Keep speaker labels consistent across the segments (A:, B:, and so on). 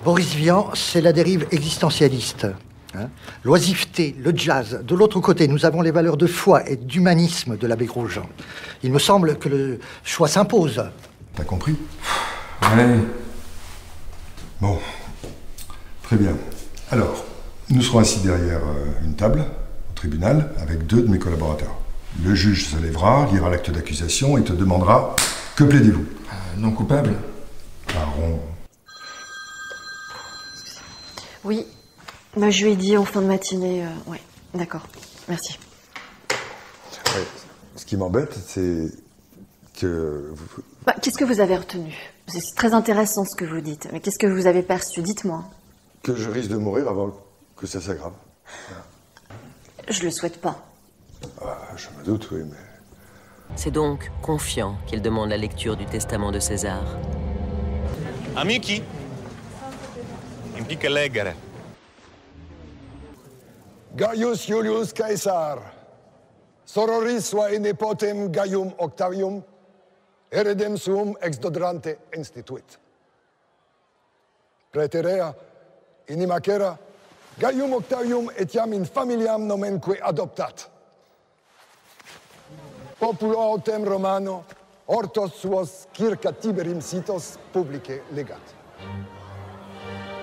A: Boris Vian, c'est la dérive existentialiste. Hein, l'oisiveté, le jazz. De l'autre côté, nous avons les valeurs de foi et d'humanisme de l'abbé Grosjean. Il me semble que le choix s'impose.
B: T'as compris?
C: Ouais.
B: Bon, très bien. Alors, nous serons assis derrière une table, au tribunal, avec 2 de mes collaborateurs. Le juge se lèvera, lira l'acte d'accusation et te demandera « Que plaidez-vous »
C: Non coupable?
B: Baron.
D: Oui, bah, je lui ai dit en fin de matinée. Ouais, d'accord, merci.
B: Ouais. Ce qui m'embête, c'est que...
D: Bah, qu'est-ce que vous avez retenu? C'est très intéressant ce que vous dites, mais qu'est-ce que vous avez perçu? Dites-moi.
B: Que je risque de mourir avant que ça s'aggrave.
D: Je le souhaite pas.
B: Ah, je me doute, oui, mais...
E: C'est donc confiant qu'il demande la lecture du testament de César.
F: Amici, impicca leggere.
G: Gaius Julius Caesar, sororis suae nepotem Gaium Octavium, heredem suum ex dodrante instituit. Praeterea, in imacera, Gaium Octavium etiam in familiam nomenque adoptat. Populo autem Romano, hortos suos circa Tiberim sitos publique legat.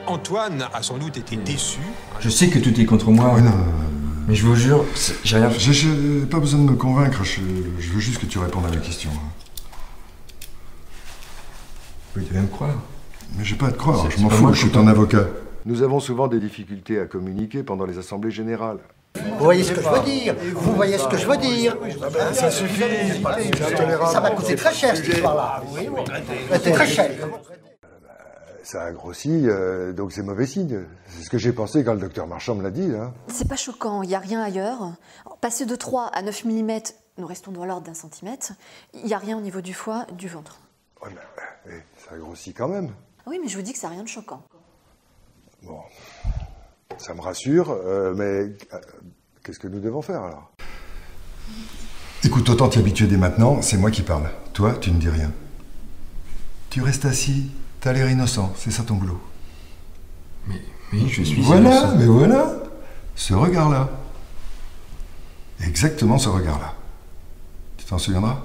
H: Antoine a sans doute été déçu.
C: Je sais que tout est contre moi.
B: Ouais, non,
C: mais je vous jure, j'ai rien fait.
B: J'ai pas besoin de me convaincre, je veux juste que tu répondes à mes questions.
C: Vous devez me croire.
B: Mais j'ai pas à te croire, je m'en
C: pas
B: fous,
C: moi,
B: je suis
C: je
B: ton
C: peux pas.
B: avocat. Nous avons souvent des difficultés à communiquer pendant les assemblées générales.
A: Vous voyez ce que je veux dire? Vous voyez ce que je veux dire?
G: Ça suffit, c'est intolérable.
A: Ça va coûter très cher, cette histoire-là. C'est très cher.
B: Ça a grossi, donc c'est mauvais signe. C'est ce que j'ai pensé quand le docteur Marchand me l'a dit. Hein.
D: C'est pas choquant, il n'y a rien ailleurs. Passer de 3 à 9 mm, nous restons dans l'ordre d'1 centimètre, il n'y a rien au niveau du foie, du ventre.
B: Ouais, mais ça a grossi quand même.
D: Oui, mais je vous dis que ça n'a rien de choquant.
B: Bon, ça me rassure, mais qu'est-ce que nous devons faire alors? Écoute, autant t'y habituer dès maintenant, c'est moi qui parle. Toi, tu ne dis rien. Tu restes assis, t'as l'air innocent, c'est ça ton boulot.
C: Mais oui, je suis
B: Voilà,
C: innocent.
B: mais voilà, ce regard-là. Exactement ce regard-là. Tu t'en souviendras?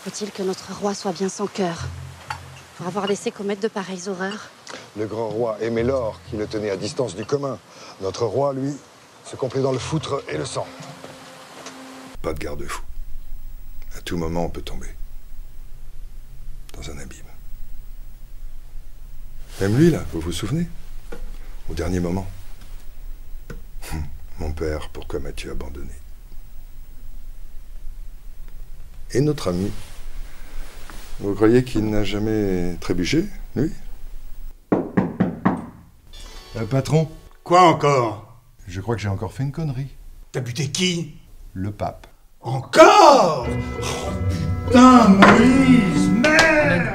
I: Faut-il que notre roi soit bien sans cœur pour avoir laissé commettre de pareilles horreurs?
G: Le grand roi aimait l'or qui le tenait à distance du commun. Notre roi, lui, se complaît dans le foutre et le sang.
B: Pas de garde-fou. À tout moment, on peut tomber. Dans un abîme. Même lui, là, vous vous souvenez? Au dernier moment. Mon père, pourquoi m'as-tu abandonné? Et notre ami? Vous croyez qu'il n'a jamais trébuché, lui? Patron?
J: Quoi encore?
B: Je crois que j'ai encore fait une connerie.
J: T'as buté qui?
B: Le pape.
J: Encore? Oh, putain, Moïse, merde!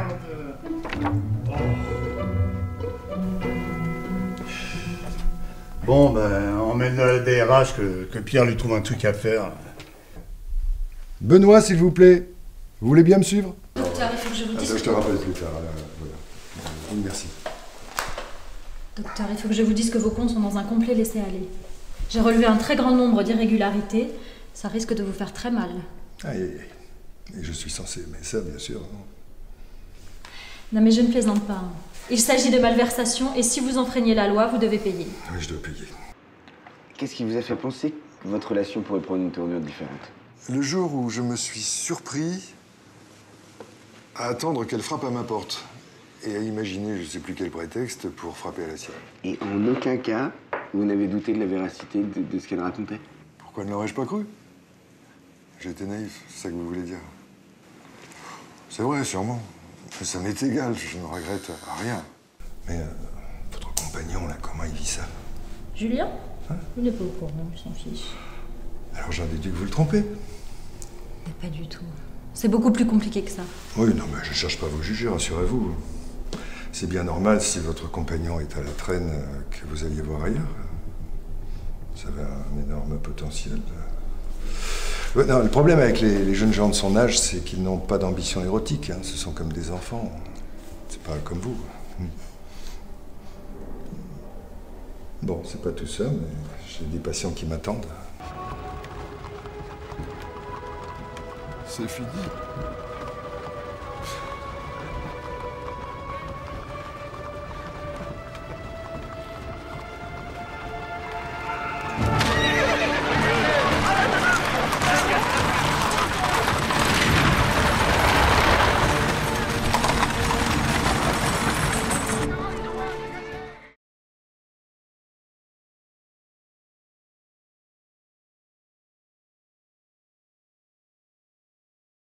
J: Bon, ben, emmène-le à la DRH que Pierre lui trouve un truc à faire.
B: Benoît, s'il vous plaît. Vous voulez bien me suivre?
I: Docteur, il faut que je vous dise...
B: Je te rappelle plus tard. Voilà. Merci.
K: Docteur, il faut que je vous dise que vos comptes sont dans un complet laisser-aller. J'ai relevé un très grand nombre d'irrégularités. Ça risque de vous faire très mal.
B: Aïe, aïe, aïe. Et je suis censé aimer ça, bien sûr.
K: Non mais je ne plaisante pas. Il s'agit de malversation et si vous enfreignez la loi, vous devez payer.
B: Oui, je dois payer.
L: Qu'est-ce qui vous a fait penser que votre relation pourrait prendre une tournure différente?
B: Le jour où je me suis surpris à attendre qu'elle frappe à ma porte et à imaginer je ne sais plus quel prétexte pour frapper à la sienne.
L: Et en aucun cas, vous n'avez douté de la véracité de ce qu'elle racontait?
B: Pourquoi ne l'aurais-je pas cru? J'étais naïf, c'est ça que vous voulez dire. C'est vrai, sûrement. Mais ça m'est égal, je ne regrette rien. Mais votre compagnon, là, comment il vit ça?
K: Julien? Il n'est pas au courant, il s'en fiche.
B: Alors j'en déduis que vous le trompez.
K: Mais pas du tout. C'est beaucoup plus compliqué que ça.
B: Oui, non, mais je cherche pas à vous juger, rassurez-vous. C'est bien normal si votre compagnon est à la traîne que vous alliez voir ailleurs. Ça avait un énorme potentiel. Ouais, non, le problème avec les jeunes gens de son âge, c'est qu'ils n'ont pas d'ambition érotique. Hein. Ce sont comme des enfants. C'est pas comme vous. Bon, c'est pas tout ça, mais j'ai des patients qui m'attendent.
M: C'est fini.